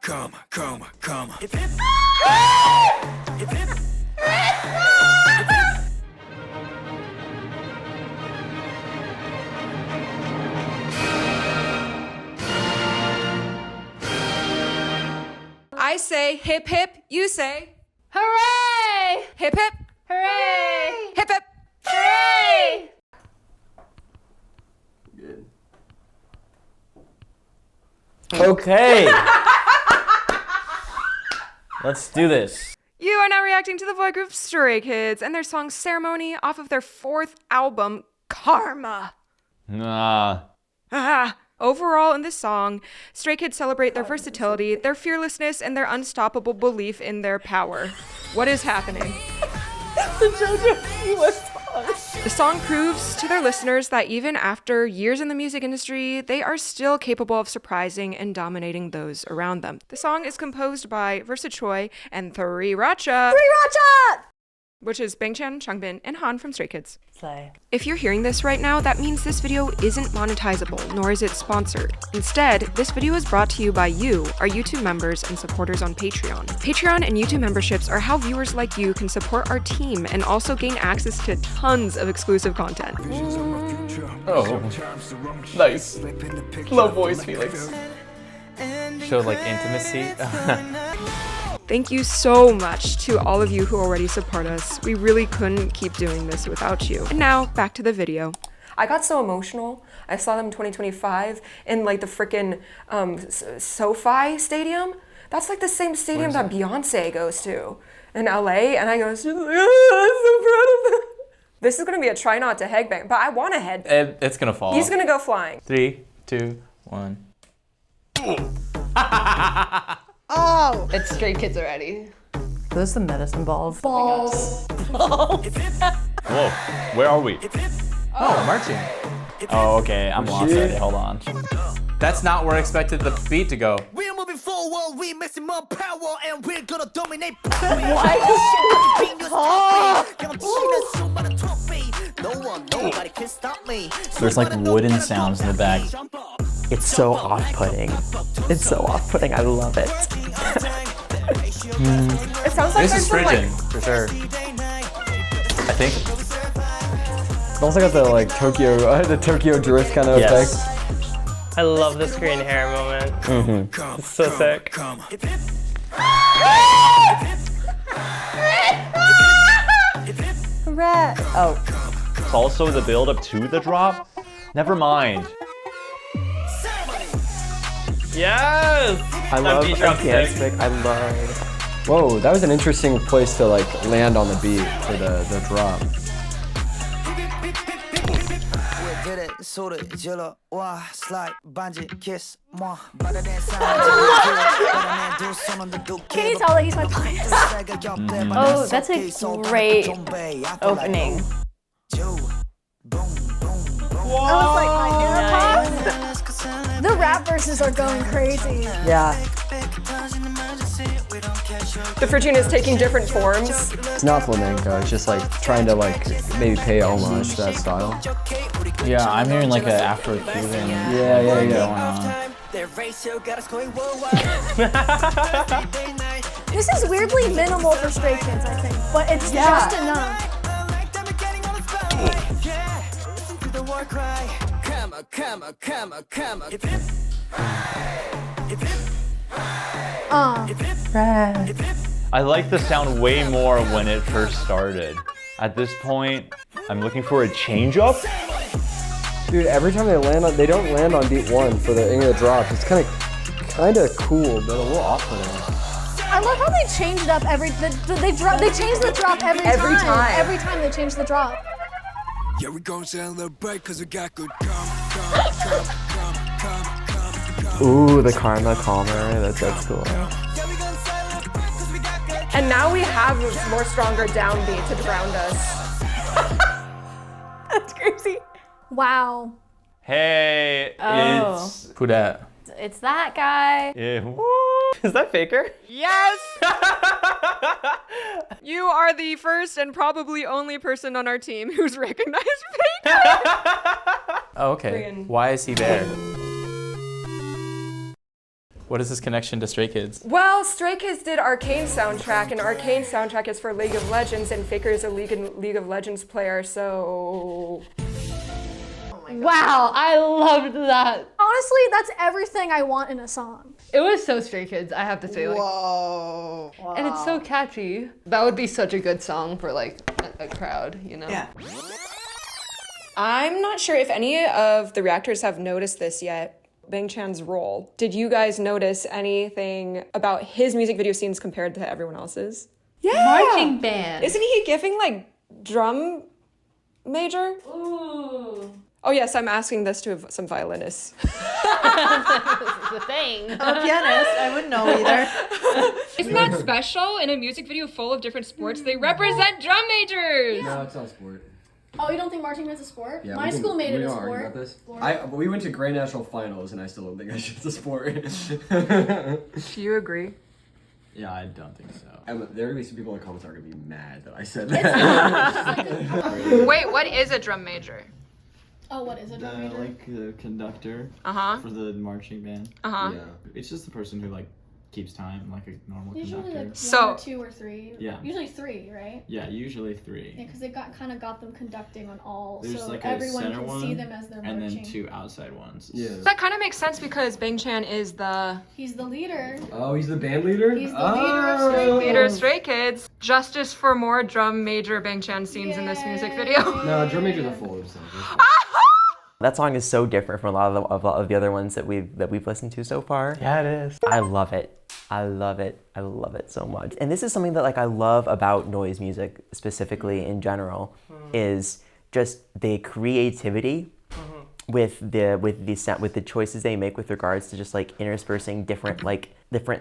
I say hip hip, you say hooray! hip hip, Hooray! hip hip, Hooray! Good. Okay. Let's do this. You are now reacting to the boy group Stray Kids and their song Ceremony off of their 4th album, Karma. Overall, in this song, Stray Kids celebrate their versatility, their fearlessness, and their unstoppable belief in their power. What is happening? The JoJo was fun. The song proves to their listeners that even after years in the music industry, they are still capable of surprising and dominating those around them. The song is composed by Versa Choi and Sriracha, which is Bangchan, Changbin, and Han from Stray Kids. Slay. If you're hearing this right now, that means this video isn't monetizable, nor is it sponsored. Instead, this video is brought to you by you, our YouTube members and supporters on Patreon. Patreon and YouTube memberships are how viewers like you can support our team and also gain access to tons of exclusive content. Oh, nice. Low voice, Felix. Show like intimacy. Thank you so much to all of you who already support us. We really couldn't keep doing this without you. And now, back to the video. I got so emotional. I saw them in 2025 in like the frickin' SoFi Stadium. That's like the same stadium that Beyonce goes to in LA. And I go, I'm so proud of them. This is gonna be a try not to headbang, but I want to head. It's gonna fall. He's gonna go flying. 3, 2, 1. Oh! It's Stray Kids already. Those the medicine balls. Balls. Whoa, where are we? Oh, marching. Oh, okay, I'm lost already, hold on. That's not where I expected the beat to go. We're moving forward, we maximum power, and we're gonna dominate. Nobody can stop me. There's like wooden sounds in the back. It's so off-putting. It's so off-putting. I love it. It sounds like This is Phrygian, for sure. I think. It's also got the like the Tokyo drift kind of effect. I love this green hair moment. Mm-hmm. It's so sick. Hooray! Oh, It's also the build up to the drop. Never mind. yes! I love dance pick. I love. Whoa, that was an interesting place to like land on the beat for the drop. Can you tell that he's my bias? Oh, that's a great opening. I was like, my AirPods? The rap verses are going crazy. Yeah. The Phrygian is taking different forms. It's not flamenco. It's just like trying to like maybe pay homage to that style. Yeah, I'm hearing like an Afro-Cuban Yeah. going on. This is weirdly minimal for Stray Kids, I think, but it's just enough. I like the sound way more when it first started. At this point, I'm looking for a change up. Dude, every time they land on, they don't land on beat one for the any of the drops. It's kind of cool, but a little off-putting. I love how they change it up every. They change the drop every time. Every time they change the drop. Yeah, we gon' celebrate cause we got good Ooh, the Karma Calmer. That's cool. And now we have a more stronger downbeat to ground us. That's crazy. Wow. Hey, Oh. it's who dat? It's that guy. Yeah. Is that Faker? Yes! You are the first and probably only person on our team who's recognized Faker. Oh, okay. Korean. Why is he there? What is this connection to Stray Kids? Well, Stray Kids did Arcane soundtrack, and Arcane soundtrack is for League of Legends, and Faker is a League of Legends player, so... Wow, I loved that. Honestly, that's everything I want in a song. It was so Stray Kids, I have to say. Like, Whoa. and it's so catchy. That would be such a good song for like a crowd, you know? Yeah. I'm not sure if any of the reactors have noticed this yet. Bang Chan's role. Did you guys notice anything about his music video scenes compared to everyone else's? Yeah! Marching band. Isn't he giving like drum major? Ooh. Oh yes, I'm asking this to some violinists. The thing. I'm a pianist. I wouldn't know either. Isn't that special? In a music video full of different sports, they represent drum majors! No, it's not a sport. Oh, you don't think marching band's a sport? Yeah, My school made it a sport. About this. But we went to Grand National Finals, and I still don't think that shit's a sport. Do you agree? Yeah, I don't think so. There are gonna be some people in the comments that are gonna be mad that I said that. Wait, what is a drum major? Oh, what is a drum major? Like the conductor Uh-huh. for the marching band. Uh-huh. Yeah. It's just the person who like keeps time, like a normal Usually conductor. like So- 1 or 2 or 3. Yeah. Usually 3, right? Yeah, usually 3. Yeah, because they kind of got them conducting on all, There's so like a everyone center can one, see them as they're and marching. then 2 outside ones. Yeah. That kind of makes sense because Bang Chan is the He's the leader. Oh, he's the band leader? He's the leader of Stray Kids. leader of Stray Kids. Justice for more drum major Bang Chan scenes in this music video. No, drum major's a full of songs. That song is so different from a lot of the other ones that we've listened to so far. Yeah, it is. I love it. I love it. I love it so much. And this is something that like I love about noise music specifically in general is just the creativity with the choices they make with regards to just like interspersing different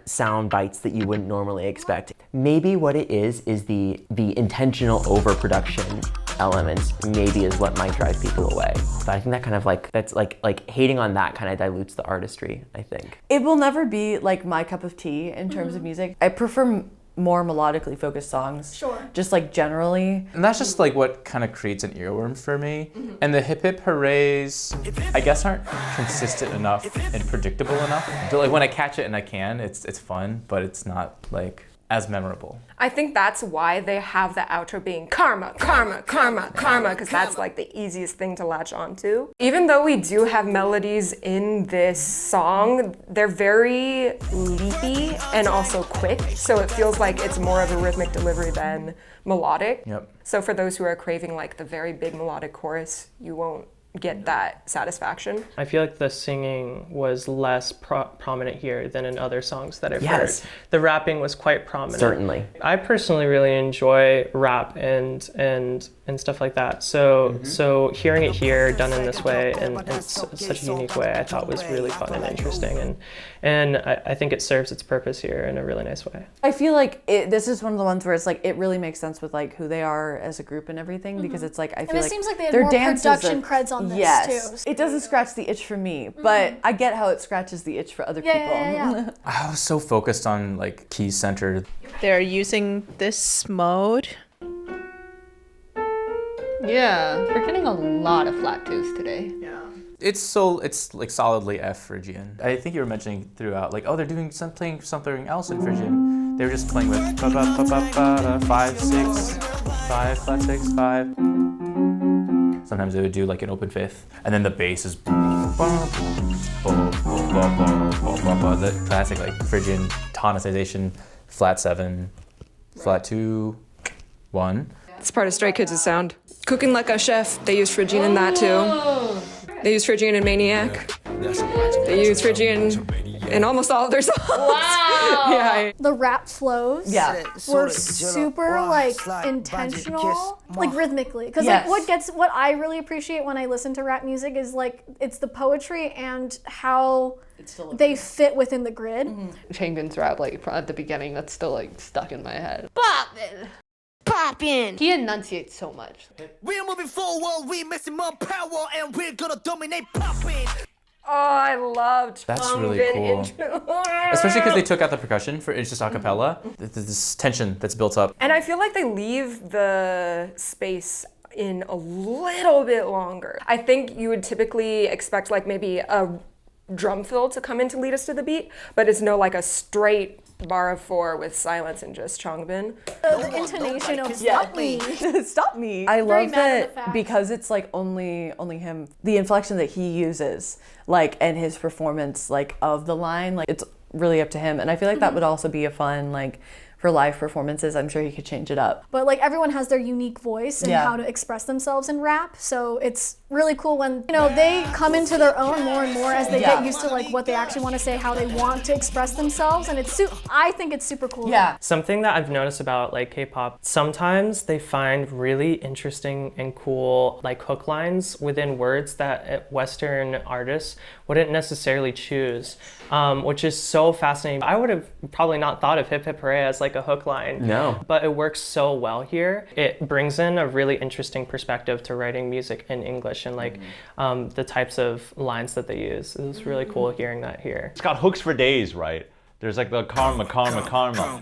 sound bites that you wouldn't normally expect. Maybe what it is the intentional overproduction elements maybe is what might drive people away. But I think that kind of that's hating on that kind of dilutes the artistry, I think. It will never be like my cup of tea in terms of music. I prefer more melodically focused songs. Sure. Just like generally. And that's just like what kind of creates an earworm for me. And the hip hip hoorays, I guess, aren't consistent enough and predictable enough. But like when I catch it and I can, it's fun, but it's not like as memorable. I think that's why they have the outro being karma, karma, karma, karma, because that's like the easiest thing to latch onto. Even though we do have melodies in this song, they're very leapy and also quick, so it feels like it's more of a rhythmic delivery than melodic. Yep. So for those who are craving like the very big melodic chorus, you won't get that satisfaction. I feel like the singing was less prominent here than in other songs that I've heard. The rapping was quite prominent. Certainly. I personally really enjoy rap and stuff like that. So so hearing it here done in this way and such a unique way, I thought was really fun and interesting, and I think it serves its purpose here in a really nice way. I feel like this is one of the ones where it's like it really makes sense with like who they are as a group and everything because it's like I feel And it like seems like they had their more dances production are- creds on this yes. too. It doesn't scratch the itch for me, but I get how it scratches the itch for other people. Yeah. I was so focused on like key centered. They're using this mode. Yeah, we're getting a lot of flat twos today. It's like solidly F Phrygian. I think you were mentioning throughout, like, oh, they're doing something else in Phrygian. They were just playing with 5, 6, 5, flat 6, 5. Sometimes they would do like an open fifth, and then the bass is the classic like Phrygian tonicization, flat 7, flat 2, 1. It's part of Stray Kids' sound. Cooking Like a Chef, they use Phrygian in that too. They use Phrygian in Maniac. They use Phrygian in almost all of their songs. Wow! Yeah. The rap flows were super like intentional, like rhymthically. Because like what I really appreciate when I listen to rap music is like it's the poetry and how they fit within the grid. Changbin's rap like at the beginning, that's still like stuck in my head. Poppin'. He enunciates so much. We're moving forward, we're missing more power, and we're gonna dominate poppin'. Oh, I loved That's really cool. Especially because they took out the percussion for it's just a cappella. There's this tension that's built up. And I feel like they leave the space in a little bit longer. I think you would typically expect like maybe a drum fill to come in to lead us to the beat, but it's no like a straight bar of 4 with silence and just Changbin. The intonation of stop me. Stop me. I Very love matter of that fact. because it's like only him. The inflection that he uses, like, and his performance, like, of the line, like, it's really up to him. And I feel like that would also be a fun, like, for live performances. I'm sure he could change it up. But like everyone has their unique voice and Yeah. how to express themselves in rap. So it's really cool when, you know, they come into their own more and more as they get used to like what they actually want to say, how they want to express themselves. And it's I think it's super cool. Yeah. Something that I've noticed about like K-pop, sometimes they find really interesting and cool like hook lines within words that Western artists wouldn't necessarily choose, which is so fascinating. I would have probably not thought of Hip Hip Hooray as like a hook line. No. But it works so well here. It brings in a really interesting perspective to writing music in English and like the types of lines that they use. It was really cool hearing that here. It's got hooks for days, right? There's like the karma.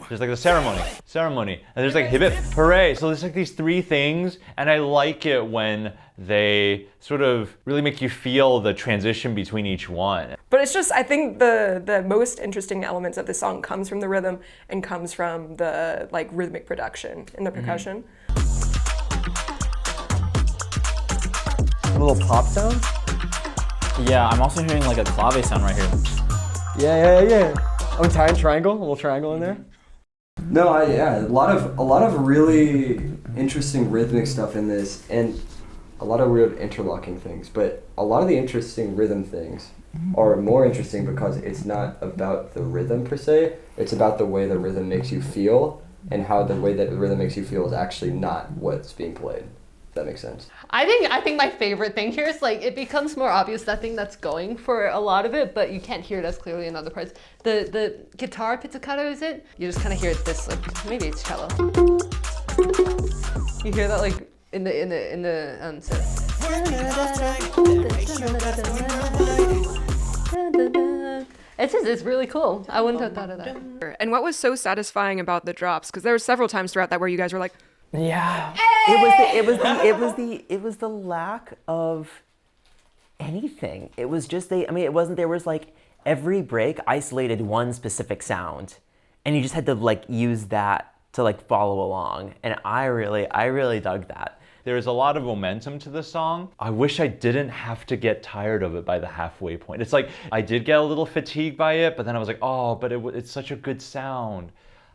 There's like the ceremony. And there's like hip hip hooray. So there's like these 3 things, and I like it when they sort of really make you feel the transition between each one. But it's just, I think the most interesting elements of the song comes from the rhythm and comes from the like rhythmic production and the percussion. A little pop sound? Yeah, I'm also hearing like a clave sound right here. Yeah. Oh, tying triangle, a little triangle in there. No, a lot of really interesting rhythmic stuff in this, and a lot of weird interlocking things. But a lot of the interesting rhythm things are more interesting because it's not about the rhythm per se. It's about the way the rhythm makes you feel, and how the way that the rhythm makes you feel is actually not what's being played. If that makes sense. I think my favorite thing here is like it becomes more obvious that thing that's going for a lot of it, but you can't hear it as clearly in other parts. The guitar pizzicato, is it? You just kind of hear it this like maybe it's cello. You hear that like in the so. It's really cool. I wouldn't have thought of that. And what was so satisfying about the drops, because there were several times throughout that where you guys were like, Yeah. It was the lack of anything. It was just it wasn't, there was like every break isolated one specific sound, and you just had to like use that to like follow along. And I really dug that. There's a lot of momentum to the song. I wish I didn't have to get tired of it by the halfway point. It's like I did get a little fatigued by it, but then I was like, oh, but it's such a good sound.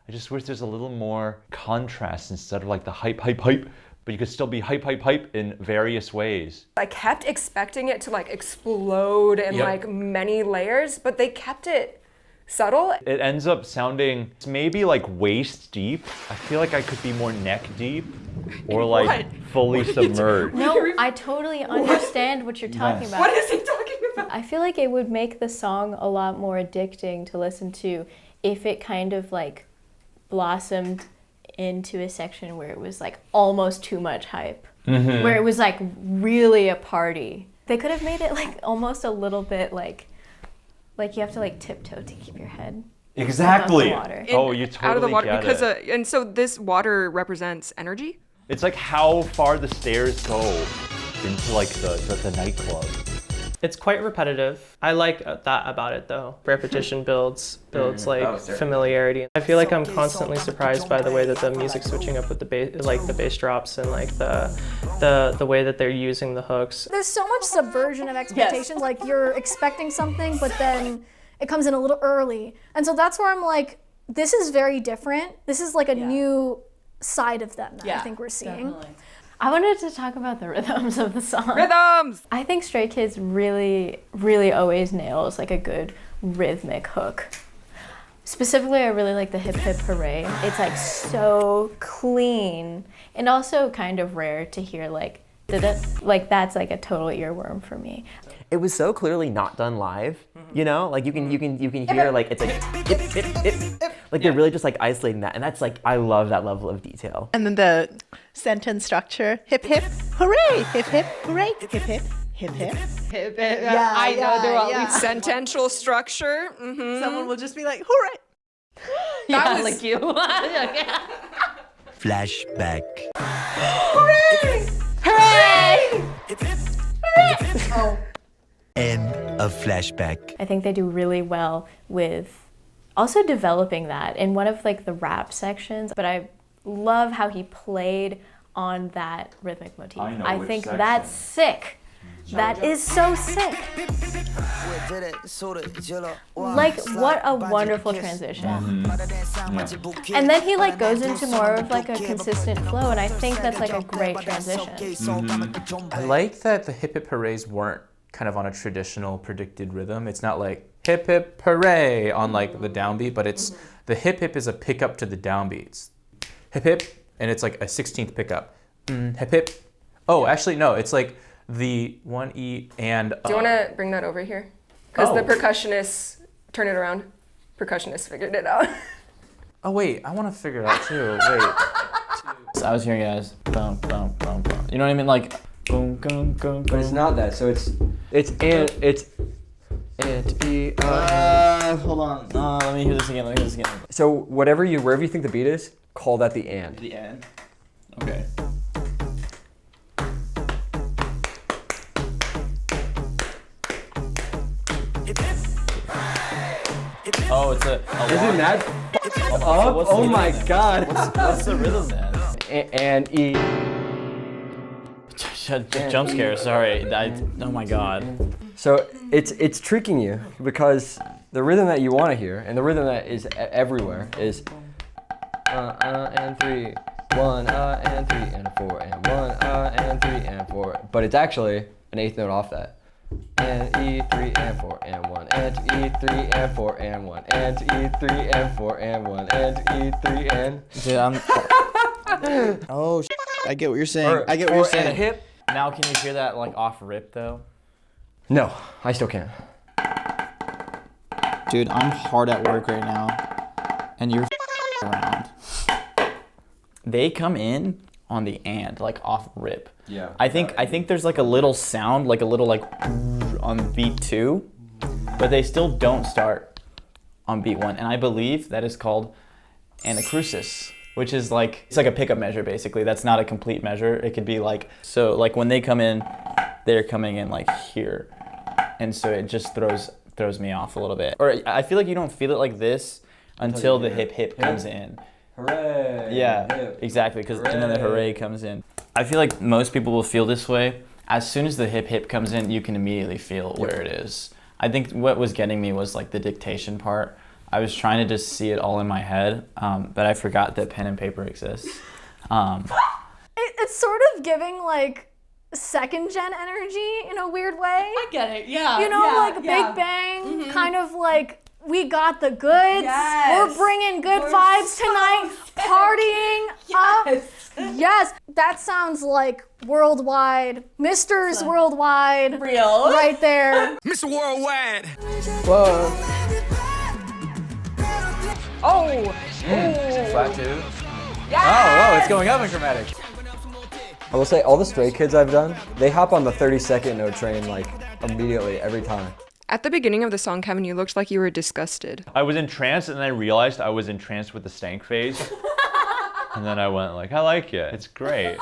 I just wish there's a little more contrast instead of like the hype, but you could still be hype in various ways. I kept expecting it to like explode in like many layers, but they kept it subtle. It ends up sounding maybe like waist deep. I feel like I could be more neck deep or like fully submerged. No, I totally understand what you're talking about. What is he talking about? I feel like it would make the song a lot more addicting to listen to if it kind of like blossomed into a section where it was like almost too much hype, where it was like really a party. They could have made it like almost a little bit like you have to like tiptoe to keep your head Exactly. above the water. Oh, you totally out of the water get because it. and so this water represents energy. It's like how far the stairs go into like the nightclub. It's quite repetitive. I like that about it though. Repetition builds like familiarity. I feel like I'm constantly surprised by the way that the music's switching up with the bass, like the bass drops and like the way that they're using the hooks. There's so much subversion of expectations. Like you're expecting something, but then it comes in a little early. And so that's where I'm like, this is very different. This is like a new side of them that I think we're seeing. Definitely. I wanted to talk about the rhythms of the song. Rhythms! I think Stray Kids really, really always nails like a good rhythmic hook. Specifically, I really like the hip hip hooray. It's like so clean and also kind of rare to hear like like that's like a total earworm for me. It was so clearly not done live, you know? Like you can hear like it's like like they're really just like isolating that, and that's like I love that level of detail. And then the sentence structure: hip hip hooray, hip hip hooray, hip hip hip hip. Hip hip. Yeah, I know they're all Sentential structure. Someone will just be like, hooray. Yeah, like you. Flashback. Hooray! Hooray! Oh. End of flashback. I think they do really well with also developing that in one of like the rap sections, but I love how he played on that rhythmic motif. I think that's sick. That is so sick. Like, what a wonderful transition. And then he like goes into more of like a consistent flow, and I think that's like a great transition. I like that the hip hip hoorays weren't kind of on a traditional predicted rhythm. It's not like hip hip hooray on like the downbeat, but it's the hip hip is a pickup to the downbeats. Hip hip, and it's like a 16th pickup. Hip hip. Oh, actually no, it's like the 1E and Do you want to bring that over here? Because the percussionists, turn it around. Percussionists figured it out. Oh wait, I want to figure it out too. Wait. So I was hearing it as boom, boom, boom, boom. You know what I mean? Like boom, boom, boom. But it's not that. So it's E. Hold on. Let me hear this again. So wherever you think the beat is, call that the and. The and. Okay. Oh, it's a Isn't that up? Oh my god. What's the rhythm then? And E. Jump scare, sorry. Oh my god. So it's tricking you because the rhythm that you want to hear and the rhythm that is everywhere is and 3, 1 and 3 and 4 and 1 and 3 and 4. But it's actually an eighth note off that. And E3 and 4 and 1 and E3 and 4 and 1 and E3 and 4 and 1 and E3 and. Dude, oh, I get what you're saying. I get what you're saying. And a hip. Now, can you hear that like off rip though? No, I still can't. Dude, I'm hard at work right now, and you're around. They come in on the and like off rip. Yeah. I think there's like a little sound, like a little like on beat 2, but they still don't start on beat 1, and I believe that is called anacrusis, which is like it's like a pickup measure basically. That's not a complete measure. It could be like so like when they come in, they're coming in like here, and so it just throws me off a little bit. Or I feel like you don't feel it like this until the hip hip comes in. Hooray! Yeah, hip. exactly. And then the hooray comes in. I feel like most people will feel this way. As soon as the hip hip comes in, you can immediately feel where it is. I think what was getting me was like the dictation part. I was trying to just see it all in my head, but I forgot that pen and paper exists. It's sort of giving like second gen energy in a weird way. I get it, yeah. You know, like Big Bang, kind of like, we got the goods. Yes. We're bringing good vibes tonight. Partying up. Yes. That sounds like worldwide. Mr.'s worldwide. Real. Right there. Mr. Worldwide. Whoa. Oh! Flat 2. Yeah! Oh, it's going up in chromatic. I will say all the Stray Kids I've done, they hop on the 30-second note train like immediately every time. At the beginning of the song, Kevin, you looked like you were disgusted. I was entranced, and then I realized I was entranced with the stank phase. And then I went like, I like it. It's great.